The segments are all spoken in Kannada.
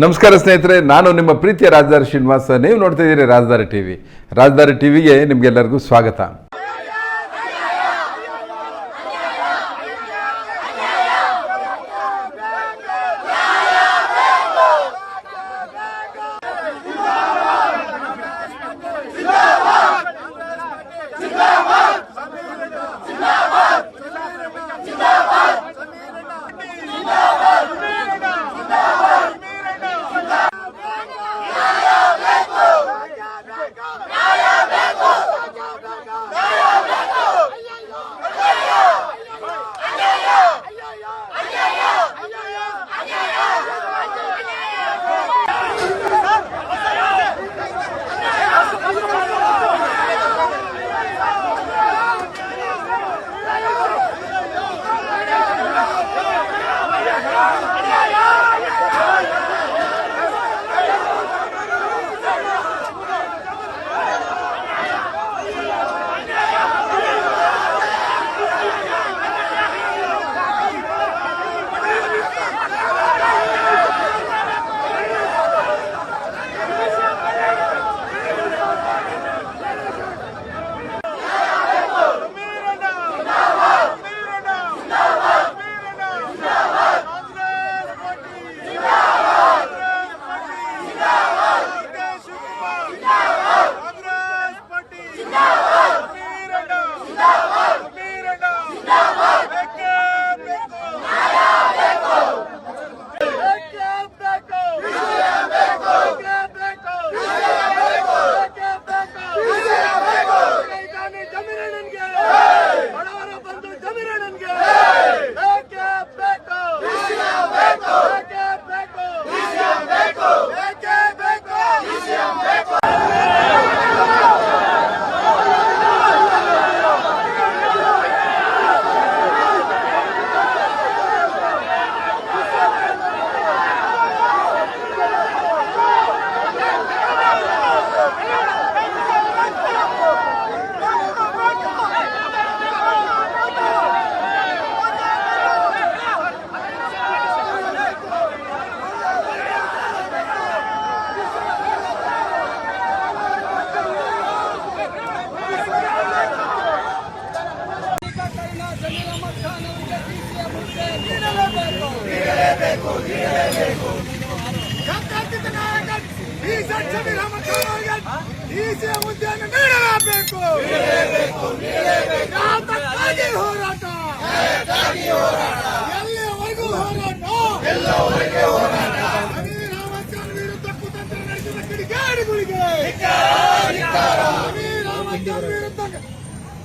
ನಮಸ್ಕಾರ ಸ್ನೇಹಿತರೆ, ನಾನು ನಿಮ್ಮ ಪ್ರೀತಿಯ ರಾಜಧಾನಿ ಶ್ರೀನಿವಾಸ. ನೀವು ನೋಡ್ತಾ ಇದ್ದೀರಿ ರಾಜಧಾನಿ ಟಿವಿ. ರಾಜಧಾನಿ ಟಿವಿಗೆ ನಿಮಗೆಲ್ಲರಿಗೂ ಸ್ವಾಗತ.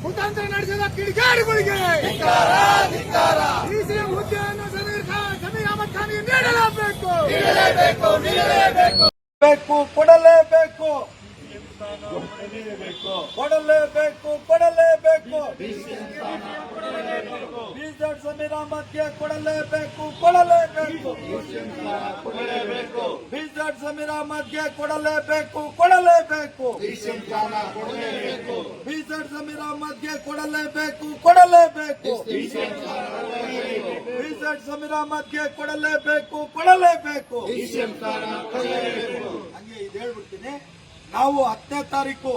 ಕುತಂತ್ರ ನಡೆಸಿದ ಕಿಡಿಗೇಡಿಗಳಿಗೆ ಡಿಸಿಎಂ ಹುದ್ದೆಯನ್ನು ಸಮೀರ್ ಅಹಮದ್ ಖಾನ್ ನೀಡಲೇಬೇಕು, ಕೊಡಲೇಬೇಕು. ಬಿಜೆಡ್ ಸಮೀರ್ ಅಹಮದ್ಗೆ ಕೊಡಲೇಬೇಕು. ಬಿಜೆಡ್ ಸಮೀರ್ ಅಹಮದ್ಗೆ ಕೊಡಲೇಬೇಕು. ಬಿಜೆಡ್ ಸಮೀರ್ ಅಹಮದ್ಗೆ ಕೊಡಲೇಬೇಕು. ಬಿಜೆಡ್ ಸಮೀರ್ ಅಹಮದ್ಗೆ ಕೊಡಲೇಬೇಕು. ಹಂಗೆ ಇದು ಹೇಳ್ಬಿಡ್ತೀನಿ. ನಾವು 10ನೇ ತಾರೀಕು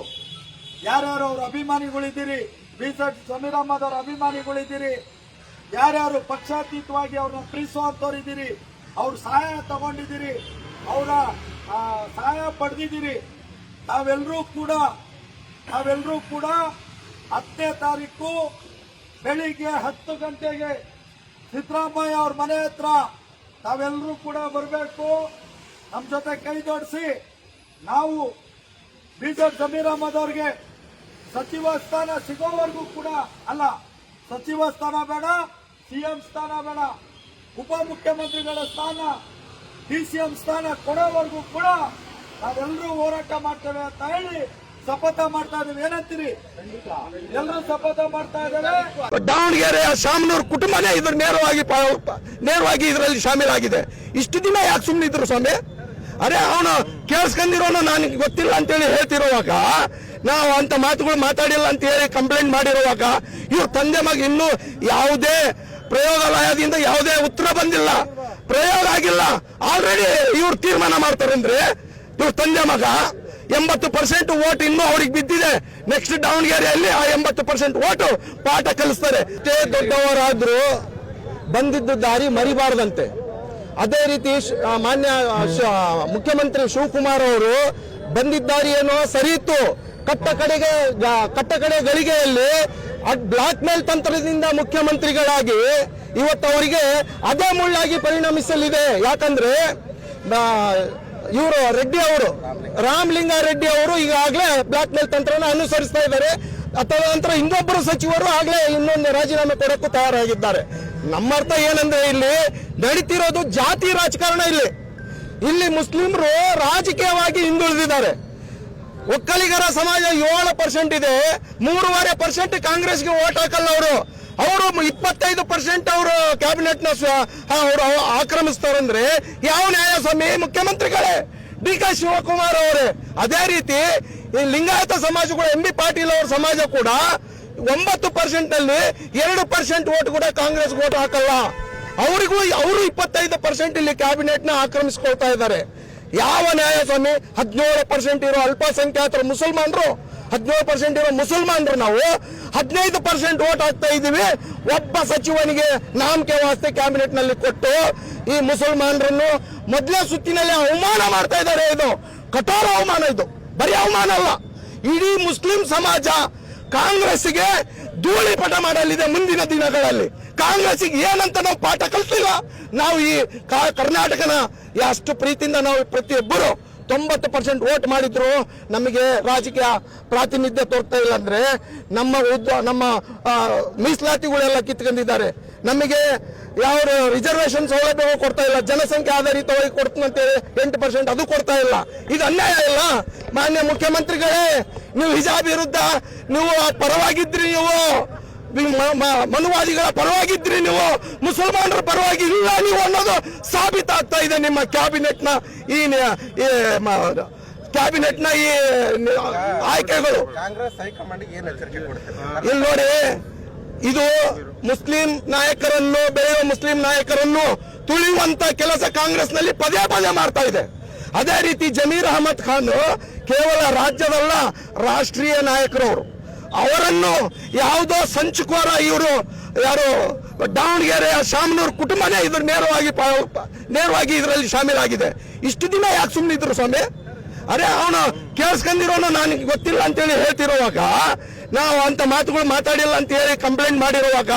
ಯಾರ್ಯಾರು ಅವ್ರ ಅಭಿಮಾನಿಗಳಿದ್ದೀರಿ, ಬಿಜೆಡ್ ಸಮೀರ್ ಅಹಮದ್ ಅವರ ಅಭಿಮಾನಿಗಳಿದ್ದೀರಿ, ಯಾರ್ಯಾರು ಪಕ್ಷಾತೀತವಾಗಿ ಅವ್ರನ್ನ ಪ್ರೀತಿಸುವಂತವ್ರಿದ್ದೀರಿ, ಅವ್ರ ಸಹಾಯ ತಗೊಂಡಿದ್ದೀರಿ, ಅವರ ಸಹಾಯ ಪಡೆದಿದ್ದೀರಿ, ನಾವೆಲ್ಲರೂ ಕೂಡ 10ನೇ ತಾರೀಕು ಬೆಳಿಗ್ಗೆ 10 ಗಂಟೆಗೆ ಸಿದ್ದರಾಮಯ್ಯ ಅವ್ರ ಮನೆ ಹತ್ರ ತಾವೆಲ್ಲರೂ ಕೂಡ ಬರಬೇಕು. ನಮ್ಮ ಜೊತೆ ಕೈ ಜೋಡಿಸಿ ನಾವು ಬಿಜೆಡ್ ಸಮೀರ್ ಅಹಮದ್ ಅವ್ರಿಗೆ ಸಚಿವ ಸ್ಥಾನ ಸಿಗೋವರೆಗೂ ಕೂಡ ಅಲ್ಲ, ಸಚಿವ ಸ್ಥಾನ ಬೇಡ, ಸಿಎಂ ಸ್ಥಾನ ಬೇಡ, ಉಪಮುಖ್ಯಮಂತ್ರಿಗಳ ಸ್ಥಾನ, ಡಿಸಿಎಂ ಸ್ಥಾನ ಕೊಡೋವರೆಗೂ ಕೂಡ ನಾವೆಲ್ಲರೂ ಹೋರಾಟ ಮಾಡ್ತೇವೆ ಅಂತ ಹೇಳಿ ಶಪಥ ಮಾಡ್ತಾ ಇದ್ದೇವೆ. ಏನಂತೀರಿ? ಎಲ್ಲರೂ ಶಪಥ ಮಾಡ್ತಾ ಇದ್ದೇವೆ. ದಾವಣಗೆರೆಯ ಶಾಮನೂರು ಕುಟುಂಬನೇ ಇದ್ರ ನೇರವಾಗಿ ಇದರಲ್ಲಿ ಶಾಮೀಲಾಗಿದೆ. ಇಷ್ಟು ದಿನ ಯಾಕೆ ಸುಮ್ಮನಿದ್ರು ಸ್ವಾಮಿ? ಅರೆ ಅವನು ಕೇಳಿಸ್ಕೊಂಡಿರೋನು ನನಗೆ ಗೊತ್ತಿಲ್ಲ ಅಂತೇಳಿ ಹೇಳ್ತಿರುವಾಗ, ನಾವು ಅಂತ ಮಾತುಗಳು ಮಾತಾಡಿಲ್ಲ ಅಂತ ಹೇಳಿ ಕಂಪ್ಲೇಂಟ್ ಮಾಡಿರುವಾಗ, ಇವ್ರ ತಂದೆ ಮಗ ಇನ್ನೂ ಯಾವುದೇ ಪ್ರಯೋಗಾಲಯದಿಂದ ಯಾವುದೇ ಉತ್ತರ ಬಂದಿಲ್ಲ. ಪ್ರಯೋಗ ಆಗಿಲ್ಲ ಆಲ್ರೆಡಿ ಇವ್ರು ತೀರ್ಮಾನ ಮಾಡ್ತಾರಂದ್ರೆ ಇವ್ರ ತಂದೆ ಮಗ 80% ವೋಟ್ ಇನ್ನೂ ಅವ್ರಿಗೆ ಬಿದ್ದಿದೆ. ನೆಕ್ಸ್ಟ್ ದಾವಣಗೆರೆಯಲ್ಲಿ ಆ 80% ವೋಟು ಪಾಠ ಕಲಿಸ್ತಾರೆ. ಎಷ್ಟೇ ದೊಡ್ಡವರಾದ್ರೂ ಬಂದಿದ್ದ ದಾರಿ ಮರಿಬಾರ್ದಂತೆ. ಅದೇ ರೀತಿ ಮಾನ್ಯ ಮುಖ್ಯಮಂತ್ರಿ ಶಿವಕುಮಾರ್ ಅವರು ಬಂದಿದ್ದ ದಾರಿ ಏನೋ ಸರಿ ಇತ್ತು. ಕಟ್ಟ ಕಡೆ ಗಳಿಗೆಯಲ್ಲಿ ಬ್ಲಾಕ್ ಮೇಲ್ ತಂತ್ರದಿಂದ ಮುಖ್ಯಮಂತ್ರಿಗಳಾಗಿ ಇವತ್ತು ಅವರಿಗೆ ಅದೇ ಮುಳ್ಳಾಗಿ ಪರಿಣಮಿಸಲಿದೆ. ಯಾಕಂದ್ರೆ ಇವರು ರೆಡ್ಡಿ ಅವರು ರಾಮಲಿಂಗಾರೆಡ್ಡಿ ಅವರು ಈಗಾಗಲೇ ಬ್ಲಾಕ್ ಮೇಲ್ ತಂತ್ರನ ಅನುಸರಿಸ್ತಾ ಇದ್ದಾರೆ. ನಂತರ ಇನ್ನೊಬ್ಬರು ಸಚಿವರು ಆಗ್ಲೇ ಇನ್ನೊಂದು ರಾಜೀನಾಮೆ ಕೊಡಕ್ಕೂ ತಯಾರಾಗಿದ್ದಾರೆ. ನಮ್ಮ ಅರ್ಥ ಏನಂದ್ರೆ ಇಲ್ಲಿ ನಡೀತಿರೋದು ಜಾತಿ ರಾಜಕಾರಣ. ಇಲ್ಲಿ ಮುಸ್ಲಿಮರು ರಾಜಕೀಯವಾಗಿ ಹಿಂದುಳಿದಿದ್ದಾರೆ. ಒಕ್ಕಲಿಗರ ಸಮಾಜ 7% ಇದೆ, 3.5% ಕಾಂಗ್ರೆಸ್ಗೆ ವೋಟ್ ಹಾಕಲ್ಲ. ಅವರು 25% ಅವರು ಕ್ಯಾಬಿನೆಟ್ ನ ಅವರು ಆಕ್ರಮಿಸ್ತಾರಂದ್ರೆ ಯಾವ ನ್ಯಾಯ ಸ್ವಾಮಿ? ಮುಖ್ಯಮಂತ್ರಿಗಳೇ ಡಿ ಕೆ ಶಿವಕುಮಾರ್ ಅವರೇ. ಅದೇ ರೀತಿ ಈ ಲಿಂಗಾಯತ ಸಮಾಜಗಳು ಎಂ ಬಿ ಪಾಟೀಲ್ ಅವರ ಸಮಾಜ ಕೂಡ 9% ನಲ್ಲಿ 2% ವೋಟ್ ಕೂಡ ಕಾಂಗ್ರೆಸ್ ವೋಟ್ ಹಾಕಲ್ಲ. ಅವರು 25% ಇಲ್ಲಿ ಕ್ಯಾಬಿನೆಟ್ ನ ಆಕ್ರಮಿಸಿಕೊಳ್ತಾ ಇದ್ದಾರೆ. ಯಾವ ನ್ಯಾಯ ಸ್ವಾಮಿ? 17% ಇರೋ ಅಲ್ಪಸಂಖ್ಯಾತರು ಮುಸಲ್ಮಾನರು, 17% ಇರೋ ಮುಸಲ್ಮಾನರು ನಾವು 15% ವೋಟ್ ಹಾಕ್ತಾ ಇದ್ದೀವಿ. ಒಬ್ಬ ಸಚಿವನಿಗೆ ನಾಮಕೆ ವಾಸ್ತೆ ಕ್ಯಾಬಿನೆಟ್ ನಲ್ಲಿ ಕೊಟ್ಟು ಈ ಮುಸಲ್ಮಾನರನ್ನು ಮೊದಲೇ ಸುತ್ತಿನಲ್ಲಿ ಅವಮಾನ ಮಾಡ್ತಾ ಇದ್ದಾರೆ. ಇದು ಕಠೋರ ಅವಮಾನ, ಇದು ಬರೀ ಅವಮಾನ ಅಲ್ಲ. ಇಡೀ ಮುಸ್ಲಿಂ ಸಮಾಜ ಕಾಂಗ್ರೆಸ್ಗೆ ಧೂಳಿಪಟ ಮಾಡಲಿದೆ ಮುಂದಿನ ದಿನಗಳಲ್ಲಿ. ಕಾಂಗ್ರೆಸ್ಗೆ ಏನಂತ ನಾವು ಪಾಠ ಕಲಿಸಿಲ್ಲ. ನಾವು ಈ ಕರ್ನಾಟಕನ ಅಷ್ಟು ಪ್ರೀತಿಯಿಂದ ನಾವು ಪ್ರತಿಯೊಬ್ಬರು 90% ವೋಟ್ ಮಾಡಿದ್ರು ನಮಗೆ ರಾಜಕೀಯ ಪ್ರಾತಿನಿಧ್ಯ ತೋರ್ತಾ ಇಲ್ಲ ಅಂದ್ರೆ ನಮ್ಮ ಮೀಸಲಾತಿಗಳೆಲ್ಲ ಕಿತ್ಕೊಂಡಿದ್ದಾರೆ. ನಮಗೆ ಯಾವ ರಿಸರ್ವೇಶನ್ ಸೌಲಭ್ಯ ಕೊಡ್ತಾ ಇಲ್ಲ. ಜನಸಂಖ್ಯೆ ಆಧಾರಿತವಾಗಿ ಕೊಡ್ತೀನಂತೇಳಿ 8% ಅದು ಕೊಡ್ತಾ ಇಲ್ಲ. ಇದು ಅನ್ಯಾಯ ಇಲ್ಲ. ಮಾನ್ಯ ಮುಖ್ಯಮಂತ್ರಿಗಳೇ, ನೀವು ಹಿಜಾಬ್ ವಿರುದ್ಧ ನೀವು ಪರವಾಗಿದ್ರಿ, ನೀವು ಮನುವಾದಿಗಳ ಪರವಾಗಿದ್ರಿ, ನೀವು ಮುಸಲ್ಮಾನರ ಪರವಾಗಿ ಇಲ್ಲ ನೀವು ಅನ್ನೋದು ಸಾಬೀತಾಗ್ತಾ ಇದೆ ನಿಮ್ಮ ಕ್ಯಾಬಿನೆಟ್ನ ಈ ಆಯ್ಕೆಗಳು. ಕಾಂಗ್ರೆಸ್ ಹೈಕಮಾಂಡ್ ಏನು ಎಚ್ಚರಿಕೆ ಕೊಡ್ತಾರೆ? ಇಲ್ಲಿ ನೋಡಿ, ಇದು ಮುಸ್ಲಿಂ ನಾಯಕರನ್ನು, ಬೆಳೆಯುವ ಮುಸ್ಲಿಂ ನಾಯಕರನ್ನು ತುಳಿಯುವಂತ ಕೆಲಸ ಕಾಂಗ್ರೆಸ್ನಲ್ಲಿ ಪದೇ ಪದೇ ಮಾಡ್ತಾ ಇದೆ. ಅದೇ ರೀತಿ ಜಮೀರ್ ಅಹಮದ್ ಖಾನ್ ಕೇವಲ ರಾಜ್ಯದಲ್ಲ, ರಾಷ್ಟ್ರೀಯ ನಾಯಕರವರು. ಅವರನ್ನು ಯಾವುದೋ ಸಂಚುಕೋರ ಇವರು ಯಾರು ದಾವಣಗೆರೆಯ ಶಾಮನೂರ್ ಕುಟುಂಬನೇ ಇದ್ರ ನೇರವಾಗಿ ಇದರಲ್ಲಿ ಶಾಮೀಲಾಗಿದೆ. ಇಷ್ಟು ದಿನ ಯಾಕೆ ಸುಮ್ಮನಿದ್ರು ಸ್ವಾಮಿ? ಅರೆ ಅವನು ಕೇಳಿಸ್ಕೊಂಡಿರೋನು ನನಗೆ ಗೊತ್ತಿಲ್ಲ ಅಂತೇಳಿ ಹೇಳ್ತಿರುವಾಗ, ನಾವು ಅಂತ ಮಾತುಗಳು ಮಾತಾಡಿಲ್ಲ ಅಂತ ಹೇಳಿ ಕಂಪ್ಲೇಂಟ್ ಮಾಡಿರುವಾಗ,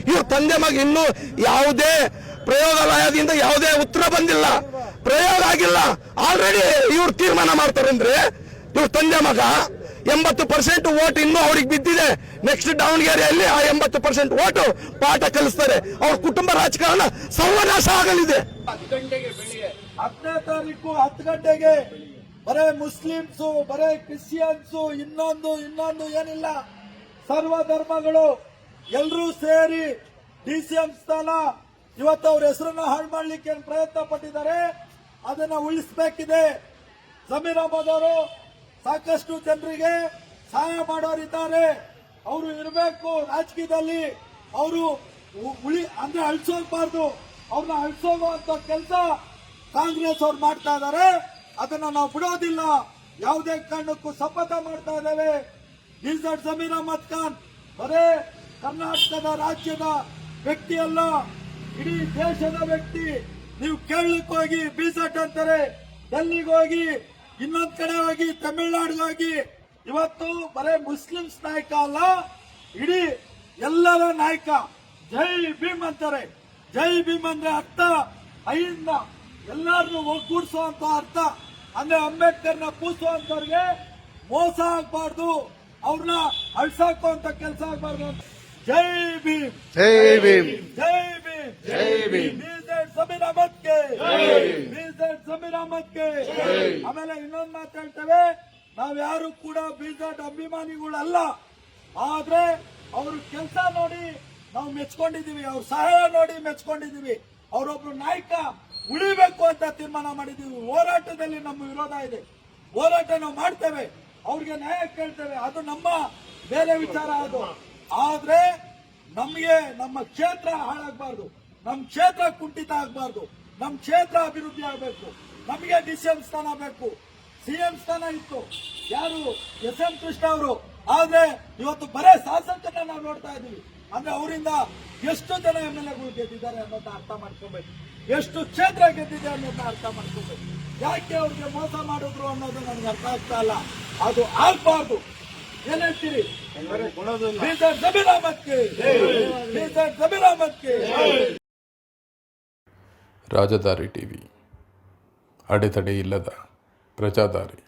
ಇವ್ರ ತಂದೆ ಮಗ ಇನ್ನೂ ಯಾವುದೇ ಪ್ರಯೋಗಾಲಯದಿಂದ ಯಾವುದೇ ಉತ್ತರ ಬಂದಿಲ್ಲ, ಪ್ರಯೋಗ ಆಗಿಲ್ಲ. ಆಲ್ರೆಡಿ ಇವ್ರು ತೀರ್ಮಾನ ಮಾಡ್ತಾರಂದ್ರೆ ಇವ್ರ ತಂದೆ ಮಗ 80% ವೋಟ್ ಇನ್ನೂ ಅವ್ರಿಗೆ ಬಿದ್ದಿದೆ. ನೆಕ್ಸ್ಟ್ ದಾವಣಗೆರೆಯಲ್ಲಿ ಆ 80% ವೋಟು ಪಾಠ ಕಲಿಸ್ತಾರೆ. ಅವ್ರ ಕುಟುಂಬ ರಾಜಕಾರಣ ಸರ್ವನಾಶ ಆಗಲಿದೆ. 10ನೇ ತಾರೀಕು 10 ಗಂಟೆಗೆ ಬರೇ ಮುಸ್ಲಿಮ್ಸು, ಬರೇ ಕ್ರಿಶ್ಚಿಯನ್ಸು, ಇನ್ನೊಂದು ಏನಿಲ್ಲ, ಸರ್ವ ಧರ್ಮಗಳು ಎಲ್ಲರೂ ಸೇರಿ DCM ಸ್ಥಾನ ಇವತ್ತು ಅವ್ರ ಹೆಸರನ್ನ ಹಾಳು ಮಾಡ್ಲಿಕ್ಕೆ ಏನ್ ಪ್ರಯತ್ನ ಪಟ್ಟಿದ್ದಾರೆ, ಅದನ್ನ ಉಳಿಸಬೇಕಿದೆ. ಜಮೀರ್ ಅಹಮದ್ ಅವರು ಸಾಕಷ್ಟು ಜನರಿಗೆ ಸಹಾಯ ಮಾಡೋರಿದ್ದಾರೆ. ಅವರು ಇರಬೇಕು ರಾಜಕೀಯದಲ್ಲಿ. ಅವರು ಅಂದ್ರೆ ಅಳಿಸೋಗ್ಬಾರ್ದು. ಅವ್ರನ್ನ ಅಳಿಸೋಗುವಂತ ಕೆಲಸ ಕಾಂಗ್ರೆಸ್ ಅವ್ರು ಮಾಡ್ತಾ ಇದ್ದಾರೆ. ಅದನ್ನ ನಾವು ಬಿಡೋದಿಲ್ಲ. ಯಾವುದೇ ಕಾರಣಕ್ಕೂ ಶಪಥ ಮಾಡ್ತಾ ಇದ್ದೇವೆ. ಡಿಸರ್ಟ್ ಜಮೀರ್ ಅಹಮದ್ ಖಾನ್ ಬರೇ ಕರ್ನಾಟಕದ ರಾಜ್ಯದ ವ್ಯಕ್ತಿ ಅಲ್ಲ, ಇಡೀ ದೇಶದ ವ್ಯಕ್ತಿ. ನೀವು ಕೇಳಲಿಕ್ಕೆ ಹೋಗಿ ಬಿಜೆಟ್ ಅಂತಾರೆ, ಡೆಲ್ಲಿಗೆ ಹೋಗಿ, ಇನ್ನೊಂದ್ ಕಡೆ ಹೋಗಿ, ತಮಿಳುನಾಡಿಗೆ ಹೋಗಿ. ಇವತ್ತು ಬರೇ ಮುಸ್ಲಿಮ್ಸ್ ನಾಯಕ ಅಲ್ಲ, ಇಡೀ ಎಲ್ಲರ ನಾಯಕ. ಜೈ ಭೀಮ್ ಅಂತಾರೆ. ಜೈ ಭೀಮ್ ಅಂದ್ರೆ ಅರ್ಥ ಐಯಿಂದ ಎಲ್ಲಾರನ್ನು ಒಗ್ಗೂಡಿಸುವಂತ ಅರ್ಥ. ಅಂದ್ರೆ ಅಂಬೇಡ್ಕರ್ನ ಪೂಜಿಸುವಂತವ್ರಿಗೆ ಮೋಸ ಆಗ್ಬಾರ್ದು, ಅವ್ರನ್ನ ಅಳ್ಸಾಕುವಂತ ಕೆಲಸ ಆಗ್ಬಾರ್ದು. ಜೈ ಭೀಮ್, ಜೈ ಭೀಮ್, ಜೈ ಭೀಮ್, ಜೈ ಭೀಮ್. ಜಮೀರ್ ಅಹಮದ್ಗೆ, ಜಮೀರ್ ಅಹಮದ್ಗೆ. ಆಮೇಲೆ ಇನ್ನೊಂದು ಮಾತು ಹೇಳ್ತೇವೆ, ನಾವ್ಯಾರು ಕೂಡ ಬಿಜೆಟ್ ಅಭಿಮಾನಿಗಳಲ್ಲ. ಆದ್ರೆ ಅವ್ರ ಕೆಲಸ ನೋಡಿ ನಾವು ಮೆಚ್ಕೊಂಡಿದೀವಿ, ಅವ್ರ ಸಹಾಯ ನೋಡಿ ಮೆಚ್ಕೊಂಡಿದೀವಿ. ಅವರೊಬ್ರು ನಾಯಕ ಉಳಿಬೇಕು ಅಂತ ತೀರ್ಮಾನ ಮಾಡಿದೀವಿ. ಹೋರಾಟದಲ್ಲಿ ನಮ್ಮ ವಿರೋಧ ಇದೆ, ಹೋರಾಟ ನಾವು ಮಾಡ್ತೇವೆ, ಅವ್ರಿಗೆ ನ್ಯಾಯ ಕೇಳ್ತೇವೆ. ಅದು ನಮ್ಮ ಬೇರೆ ವಿಚಾರ. ಅದು ಆದ್ರೆ ನಮಗೆ ನಮ್ಮ ಕ್ಷೇತ್ರ ಹಾಳಾಗಬಾರ್ದು, ನಮ್ಮ ಕ್ಷೇತ್ರ ಕುಂಠಿತ ಆಗಬಾರ್ದು. ನಮ್ಮ ಕ್ಷೇತ್ರ ಅಭಿವೃದ್ಧಿ ಆಗಬೇಕು. ನಮಗೆ ಡಿಸಿಎಂ ಸ್ಥಾನ ಬೇಕು, ಸಿಎಂ ಸ್ಥಾನ ಇತ್ತು ಯಾರು SM ಕೃಷ್ಣ ಅವರು. ಆದ್ರೆ ಇವತ್ತು ಬರೇ ಶಾಸಕರನ್ನ ನಾವು ನೋಡ್ತಾ ಇದೀವಿ. ಅಂದ್ರೆ ಅವರಿಂದ ಎಷ್ಟು ಜನ MLAಗಳು ಗೆದ್ದಿದ್ದಾರೆ ಅನ್ನೋದನ್ನ ಅರ್ಥ ಮಾಡ್ಕೊಬೇಕು, ಎಷ್ಟು ಕ್ಷೇತ್ರ ಗೆದ್ದಿದೆ ಅನ್ನೋದನ್ನ ಅರ್ಥ ಮಾಡ್ಕೊಬೇಕು. ಯಾಕೆ ಅವ್ರಿಗೆ ಮೋಸ ಮಾಡಿದ್ರು ಅನ್ನೋದು ನನಗೆ ಅರ್ಥ ಆಗ್ತಾ ಇಲ್ಲ. ಅದು ಆಗ್ಬಾರ್ದು. ಏನ್ ಹೇಳ್ತೀರಿ? ಜಮೀರ್ ಅಹಮದ್ಗೆ ರಾಜಧಾರಿ ಟಿವಿ, ಅಡೆತಡೆ ಇಲ್ಲದ ಪ್ರಜಾದಾರಿ.